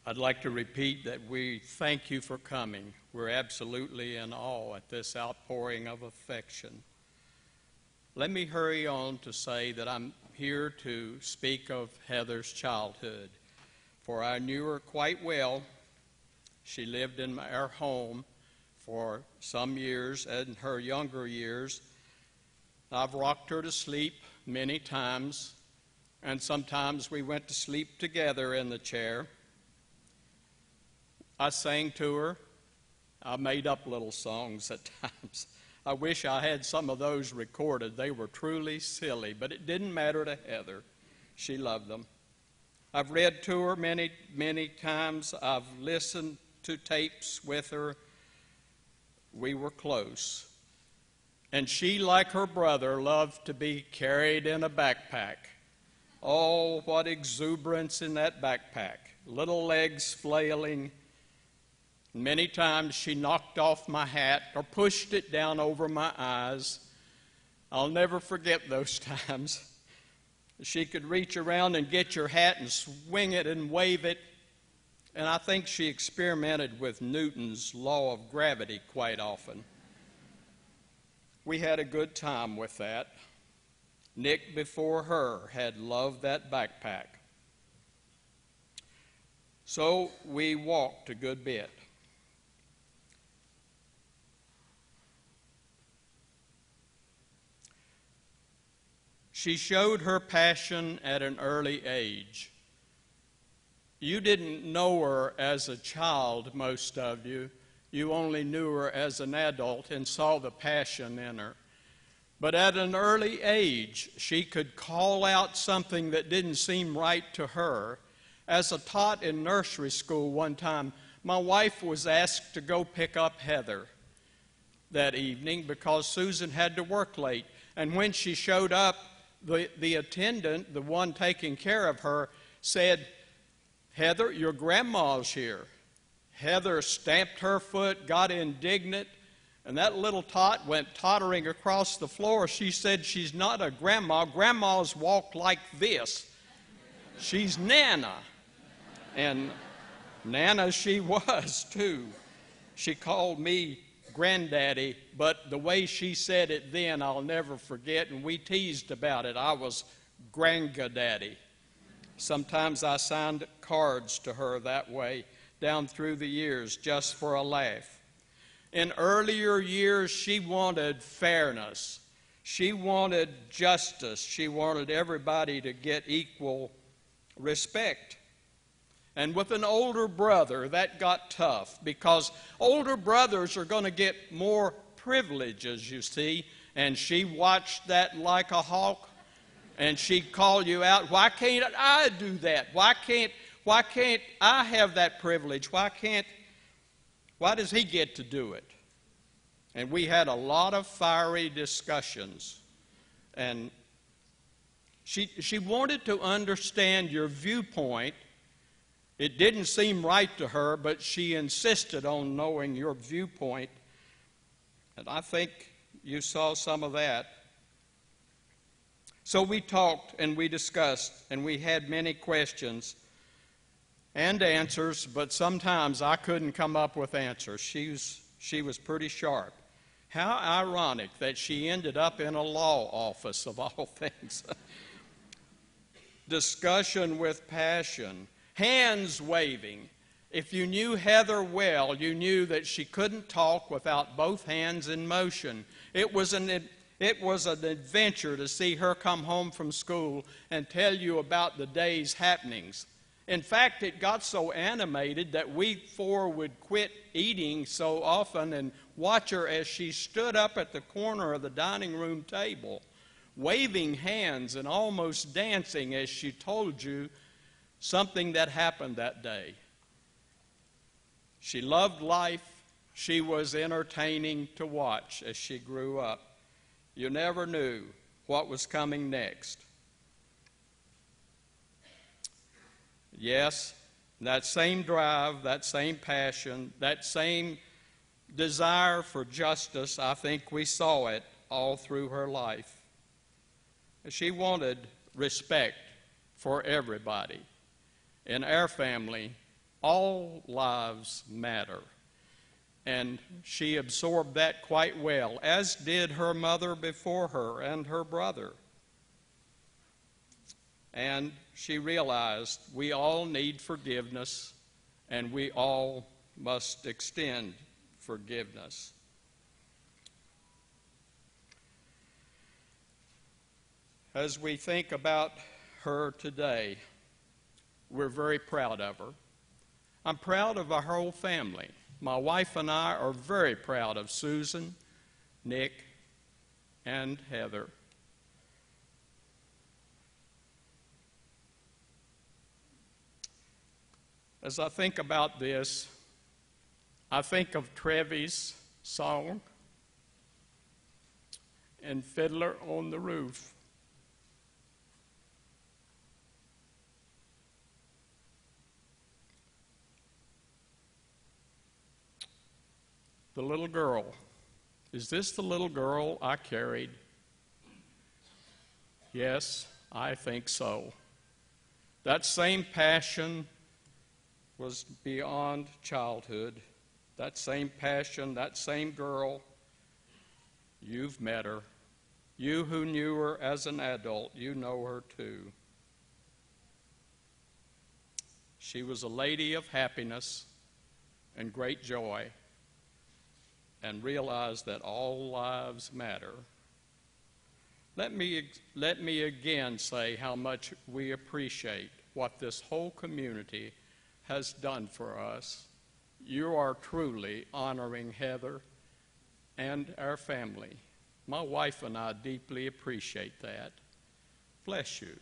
I'd like to repeat that we thank you for coming. We're absolutely in awe at this outpouring of affection. Let me hurry on to say that I'm here to speak of Heather's childhood, for I knew her quite well. She lived in our home for some years. In her younger years, I've rocked her to sleep many times, and sometimes we went to sleep together in the chair. I sang to her. I made up little songs at times. I wish I had some of those recorded. They were truly silly, but it didn't matter to Heather. She loved them. I've read to her many, many times. I've listened to tapes with her. We were close. And she, like her brother, loved to be carried in a backpack. Oh, what exuberance in that backpack. Little legs flailing. Many times she knocked off my hat or pushed it down over my eyes. I'll never forget those times. She could reach around and get your hat and swing it and wave it. And I think she experimented with Newton's law of gravity quite often. We had a good time with that. Nick, before her, had loved that backpack. So we walked a good bit. She showed her passion at an early age. You didn't know her as a child, most of you. You only knew her as an adult and saw the passion in her. But at an early age, she could call out something that didn't seem right to her. As I taught in nursery school one time, my wife was asked to go pick up Heather that evening because Susan had to work late. And when she showed up, the attendant, the one taking care of her, said, "Heather, your grandma's here." Heather stamped her foot, got indignant, and that little tot went tottering across the floor. She said, "She's not a grandma. Grandmas walk like this. She's Nana." And Nana she was, too. She called me Granddaddy, but the way she said it then, I'll never forget, and we teased about it. I was Grandaddy. Sometimes I signed cards to her that way down through the years just for a laugh. In earlier years, she wanted fairness. She wanted justice. She wanted everybody to get equal respect. And with an older brother, that got tough because older brothers are going to get more privileges, you see. And she watched that like a hawk, and she'd call you out, "Why can't I do that? Why can't I have that privilege? Why does he get to do it?" And we had a lot of fiery discussions. And she wanted to understand your viewpoint. It didn't seem right to her, but she insisted on knowing your viewpoint. And I think you saw some of that. So we talked and we discussed and we had many questions and answers, but sometimes I couldn't come up with answers. She was pretty sharp. How ironic that she ended up in a law office of all things. Discussion with passion. Hands waving. If you knew Heather well, you knew that she couldn't talk without both hands in motion. It was an adventure to see her come home from school and tell you about the day's happenings. In fact, it got so animated that we four would quit eating so often and watch her as she stood up at the corner of the dining room table, waving hands and almost dancing as she told you something that happened that day. She loved life. She was entertaining to watch as she grew up. You never knew what was coming next. Yes, that same drive, that same passion, that same desire for justice, I think we saw it all through her life. She wanted respect for everybody. In our family, All lives matter. And she absorbed that quite well, as did her mother before her and her brother. And she realized we all need forgiveness, and we all must extend forgiveness. As we think about her today, we're very proud of her. I'm proud of our whole family. My wife and I are very proud of Susan, Nick, and Heather. As I think about this, I think of Trevi's song, and Fiddler on the Roof. The little girl. Is this the little girl I carried? Yes, I think so. That same passion was beyond childhood. That same passion, that same girl, you've met her. You who knew her as an adult, you know her too. She was a lady of happiness and great joy, and realized that all lives matter. Let me again say how much we appreciate what this whole community has done for us. You are truly honoring Heather and our family. My wife and I deeply appreciate that. Bless you.